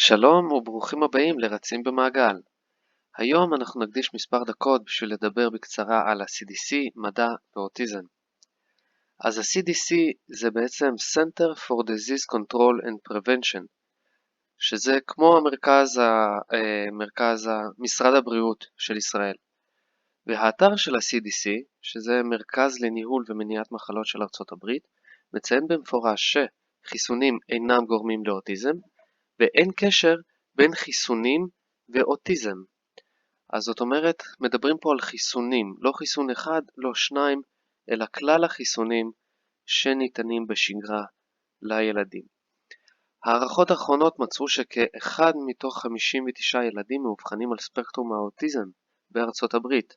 שלום וברוכים הבאים לרצים במעגל. היום אנחנו נקדיש מספר דקות בשביל לדבר בקצרה על ה-CDC, מדע ואוטיזם. אז ה-CDC זה בעצם Center for Disease Control and Prevention, שזה כמו משרד הבריאות של ישראל. והאתר של ה-CDC, שזה מרכז לניהול ומניעת מחלות של ארצות הברית, מציין במפורש שחיסונים אינם גורמים לאוטיזם, ואין קשר בין חיסונים ואוטיזם. אז זאת אומרת, מדברים פה על חיסונים, לא חיסון אחד, לא שניים, אלא כלל החיסונים שניתנים בשגרה לילדים. הערכות האחרונות מצאו שכאחד מתוך 59 ילדים מאובחנים על ספקטרום האוטיזם בארצות הברית.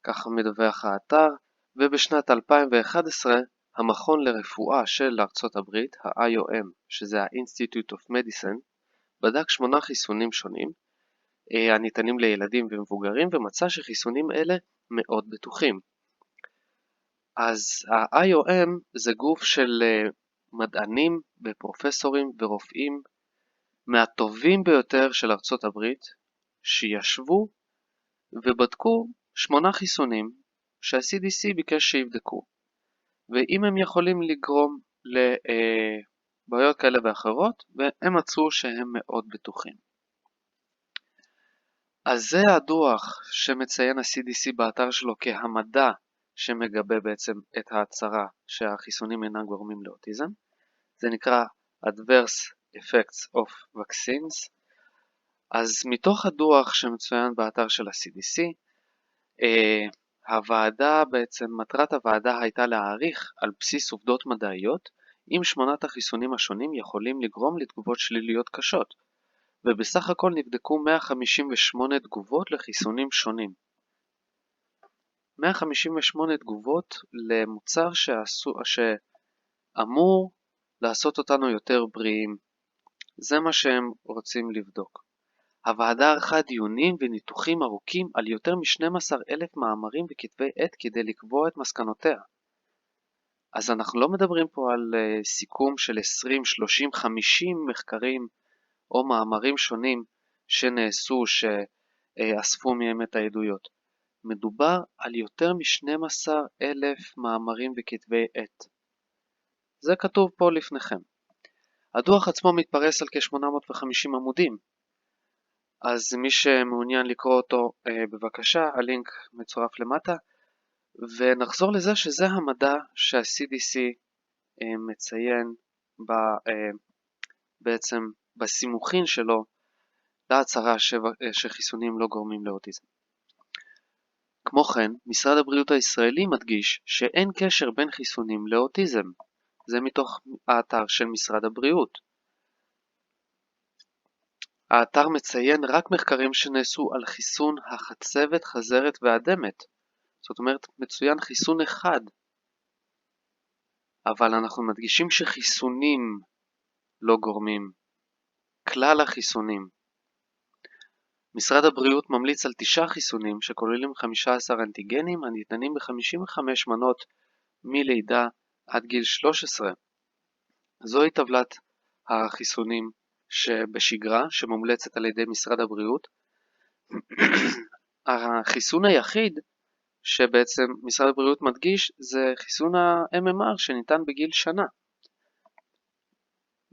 ככה מדווח האתר, ובשנת 2011 המכון לרפואה של ארצות הברית, ה-IOM, שזה ה-Institute of Medicine, בדק 8 חיסונים שונים, הניתנים לילדים ומבוגרים, ומצא שחיסונים אלה מאוד בטוחים. אז ה-IOM זה גוף של מדענים ופרופסורים ורופאים מהטובים ביותר של ארצות הברית, שישבו ובדקו 8 חיסונים שה-CDC ביקש שיבדקו. ואם הם יכולים לגרום לבעיות כאלה ואחרות, והם מצאו שהם מאוד בטוחים. אז זה הדוח שמציין ה-CDC באתר שלו כהמדע שמגבה בעצם את ההצהרה שהחיסונים אינם גורמים לאוטיזם. זה נקרא Adverse Effects of Vaccines. אז מתוך הדוח שמצוין באתר של ה-CDC, מטרת הוועדה הייתה להעריך על בסיס עובדות מדעיות אם 8 החיסונים השונים יכולים לגרום לתגובות שליליות קשות, ובסך הכל נבדקו 158 תגובות לחיסונים שונים. 158 תגובות למוצר שאמור לעשות אותנו יותר בריאים. זה מה שהם רוצים לבדוק. הוועדה ערכה דיונים וניתוחים ארוכים על יותר מ-12,000 מאמרים וכתבי עת כדי לקבוע את מסקנותיה. אז אנחנו לא מדברים פה על סיכום של 20, 30, 50 מחקרים או מאמרים שונים שנעשו שאספו מהם את העדויות. מדובר על יותר מ-12,000 מאמרים וכתבי עת. זה כתוב פה לפניכם. הדוח עצמו מתפרס על כ-850 עמודים. אז מי שמעוניין לקרוא אותו, בבקשה, הלינק מצורף למטה. ונחזור לזה שזה המדע שה-CDC מציין בעצם בסימוכין שלו להצהרה שחיסונים לא גורמים לאוטיזם. כמו כן, משרד הבריאות הישראלי מדגיש שאין קשר בין חיסונים לאוטיזם. זה מתוך האתר של משרד הבריאות. האתר מציין רק מחקרים שנעשו על חיסון החצבת, חזרת והדמת. זאת אומרת, מצוין חיסון אחד. אבל אנחנו מדגישים שחיסונים לא גורמים. כלל החיסונים. משרד הבריאות ממליץ על 9 חיסונים שכוללים 15 אנטיגנים הניתנים ב-55 מנות מלידה עד גיל 13. זוהי טבלת החיסונים שבשגרה שמומלצת על ידי משרד הבריאות. החיסון היחיד שבעצם משרד הבריאות מדגיש זה חיסון ה-MMR שניתן בגיל שנה.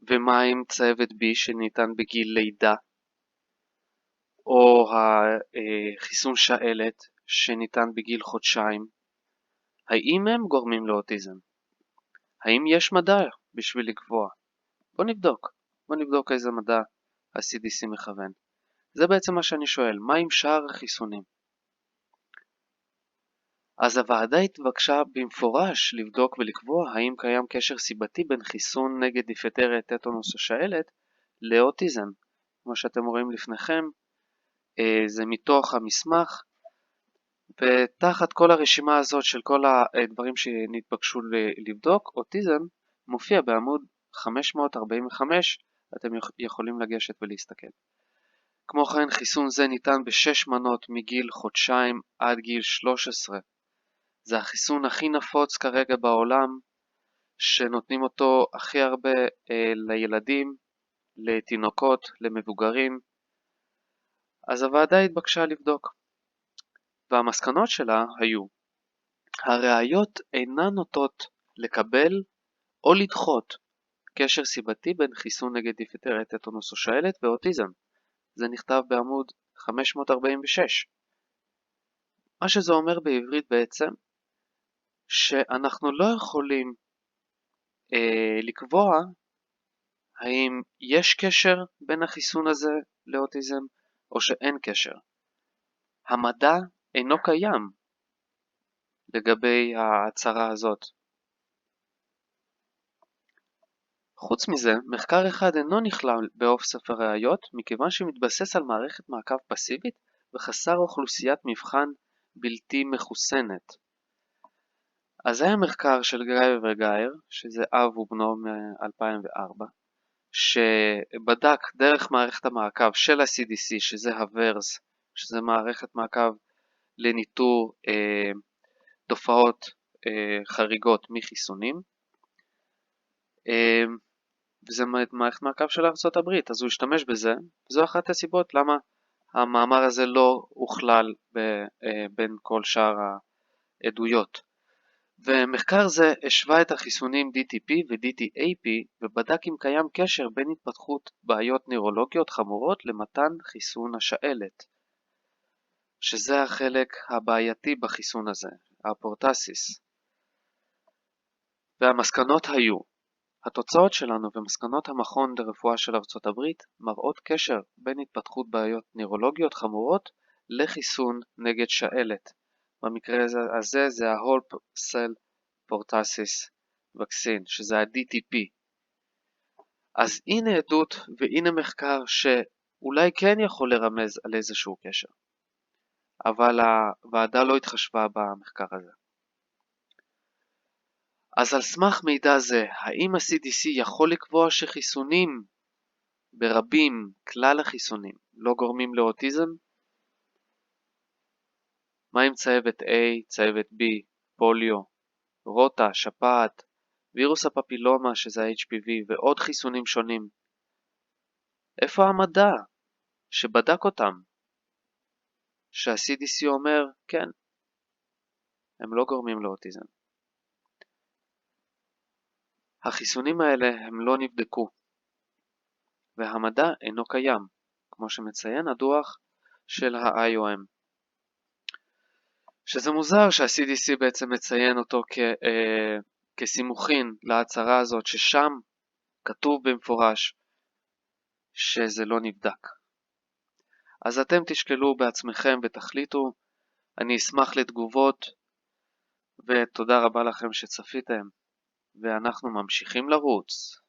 ומה עם צהבת B שניתן בגיל לידה? או החיסון שעלת שניתן בגיל חודשיים? האם הם גורמים לאוטיזם? האם יש מדע בשביל לקבוע? בוא נבדוק איזה מדע ה-CDC מכוון. זה בעצם מה שאני שואל, מה עם שאר החיסונים? אז הוועדה התבקשה במפורש לבדוק ולקבוע האם קיים קשר סיבתי בין חיסון נגד דיפתריה, טטנוס או שעלת לאוטיזם. כמו שאתם רואים לפניכם, זה מתוך המסמך, ותחת כל הרשימה הזאת של כל הדברים שנתבקשו לבדוק, אוטיזם מופיע בעמוד 545, אתם יכולים לגשת ולהסתכל. כמו כן, חיסון זה ניתן ב6 מנות מגיל חודשיים עד גיל 13. זה החיסון הכי נפוץ כרגע בעולם, שנותנים אותו הכי הרבה לילדים, לתינוקות, למבוגרים, אז הוועדה התבקשה לבדוק, והמסקנות שלה היו: הראיות אינן נוטות לקבל או לדחות קשר סיבתי בין חיסון נגד דיפתריה, טטנוס או שעלת ואוטיזם. זה נכתב בעמוד 546. מה שזה אומר בעברית בעצם, שאנחנו לא יכולים לקבוע האם יש קשר בין החיסון הזה לאוטיזם או שאין קשר. המדע אינו קיים לגבי ההצהרה הזאת. חוץ מזה, מחקר אחד אינו נכלל באוסף הראיות מכיוון שמתבסס על מערכת מעקב פסיבית וחסר אוכלוסיית מבחן בלתי מחוסנת. אז היה מחקר של גרייר וגייר, שזה אב ובנו מ-2004, שבדק דרך מערכת המעקב של ה-CDC, שזה הוורס, שזה מערכת מעקב לניטור תופעות חריגות מחיסונים, וזה מערכת מעקב של ארצות הברית, אז הוא השתמש בזה, וזו אחת הסיבות למה המאמר הזה לא הוכלל בין כל שאר העדויות. ומחקר זה השווה את החיסונים DTP ו-DTAP ובדק אם קיים קשר בין התפתחות בעיות נוירולוגיות חמורות למתן חיסון השעלת, שזה החלק הבעייתי בחיסון הזה, הפורטסיס. והמסקנות היו: התוצאות שלנו ומסקנות המכון לרפואה של ארצות הברית מראות קשר בין התפתחות בעיות נוירולוגיות חמורות לחיסון נגד שעלת. במקרה הזה זה ה-Whole Cell Pertussis Vaccine, שזה ה-DTP. אז הנה עדות והנה מחקר שאולי כן יכול לרמז על איזשהו קשר, אבל הוועדה לא התחשבה במחקר הזה. אז על סמך מידע זה, האם ה-CDC יכול לקבוע שחיסונים ברבים, כלל החיסונים, לא גורמים לאוטיזם? מה עם צהבת A, צהבת B, פוליו, רוטה, שפעת, וירוס הפפילומה שזה ה-HPV ועוד חיסונים שונים? איפה המדע שבדק אותם? שה-CDC אומר, כן, הם לא גורמים לאוטיזם. החיסונים האלה הם לא נבדקו, והמדע אינו קיים, כמו שמציין הדוח של ה-IOM. שזה מוזר שה-CDC בעצם מציין אותו כסימוכין להצהרה הזאת, ששם כתוב במפורש שזה לא נבדק. אז אתם תשקלו בעצמכם ותחליטו. אני אשמח לתגובות, ותודה רבה לכם שצפיתם, ואנחנו ממשיכים לרוץ.